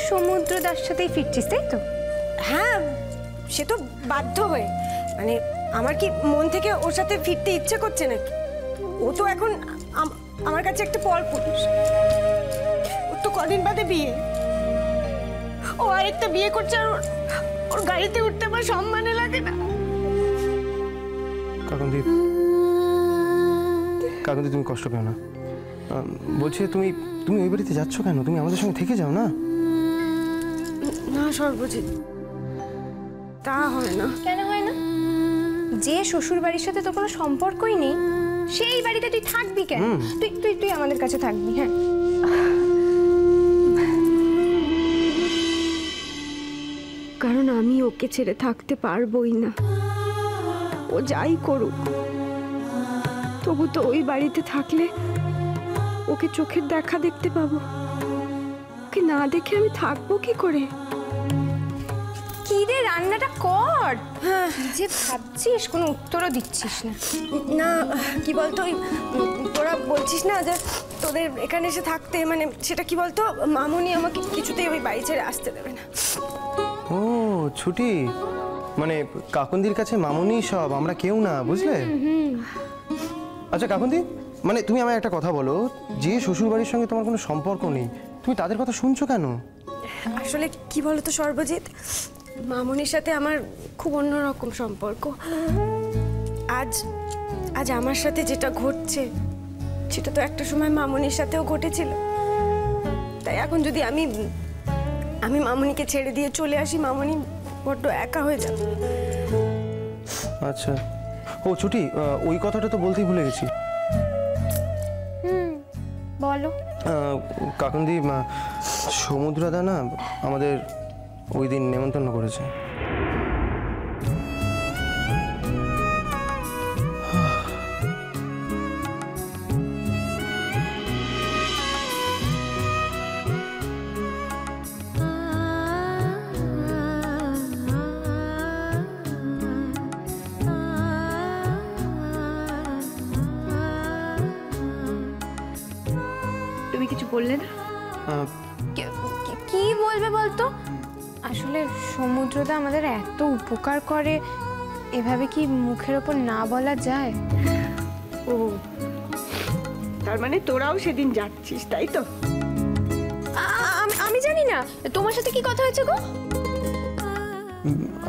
সমুদ্রদার সাথেই ফিরছিস, তাই তো? হ্যাঁ, সে তো বাধ্য হয়ে। মানে আমার কি মন থেকে ওর সাথে ফিরতে ইচ্ছে করছে নাকি? ও তো এখন আমার কাছে একটা পরপুরুষ। ওর তো কদিন বাদে বিয়ে। ও আরেকটা বিয়ে করছে, আর ওর গাড়িতে উঠতে আমার সম্মানে লাগে না। কাকুন্দি, কাকুন্দি তুমি কষ্ট পেও না। বলছি তুমি তুমি ওই বাড়িতে যাচ্ছ কেন? তুমি আমাদের সঙ্গে থেকে যাও না। না সর্বজিৎ, তা হয় না। কেন হয় না? যে শ্বশুর বাড়ির সাথে তো কোনো সম্পর্কই নেই, সেই বাড়িতে তুই থাকবি কেন? তুই তুই তুই আমাদের কাছে থাকবি। হ্যাঁ, কারণ আমি ওকে ছেড়ে থাকতে পারবোই না। ও যাই করুক, তবু তো ওই বাড়িতে থাকলে ওকে চোখের দেখা দেখতে পাবো। ওকে না দেখে আমি থাকবো কি করে? কি রে, রান্নাটা কর। হ্যাঁ, যে ভাবছিস কোনো উত্তরও দিচ্ছিস না। না, কি বলতো, তোরা বলছিস না যে তোদের এখানে এসে থাকতে, মানে সেটা কি বলতো, মামুনি আমাকে কিছুতেই ওই বাড়ি ছেড়ে আসতে দেবে না। ও ছুটি, মানে কাকুন্দির কাছে মামুনি সব, আমরা কেউ না, বুঝলে? আচ্ছা কাকুন্দি, মানে তুমি আমায় একটা কথা বলো, যে শ্বশুর বাড়ির সঙ্গে তোমার কোনো সম্পর্ক নেই, তুমি তাদের কথা শুনছো কেন? আসলে কি বলতো সর্বজিৎ, মামুনির সাথে আমার খুব অন্যরকম সম্পর্ক। আজ আজ আমার সাথে যেটা ঘটছে, সেটা তো একটা সময় মামুনির সাথেও ঘটেছিল। তাই এখন যদি আমি মামুনিকে ছেড়ে দিয়ে চলে আসি, মামুনি বড্ড একা হয়ে যাবে। আচ্ছা, ও ছুটি, ওই কথাটা তো বলতেই ভুলে গেছি। বলো। কাকুন্দি, সমুদ্রদা না আমাদের ওই দিন নেমন্তন্ন করেছে। তুমি কিছু বললে না? কি বলবে বলতো? আসলে সমুদ্রদা আমাদের এত উপকার করে, এভাবে কি মুখের ওপর না বলা যায়? ও, তার মানে তোরাও সেদিন যাচ্ছিস, তাই তো? আমি জানি না তোমার সাথে কি কথা হয়েছে গো।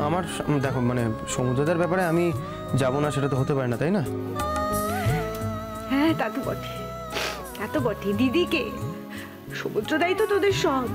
আমার দেখো, মানে সমুদ্রদার ব্যাপারে আমি যাব না সেটা তো হতে পারে না, তাই না? হ্যাঁ, তা তো বটে, তা তো বটে। দিদিকে সমুদ্রদাই তো তোদের সব।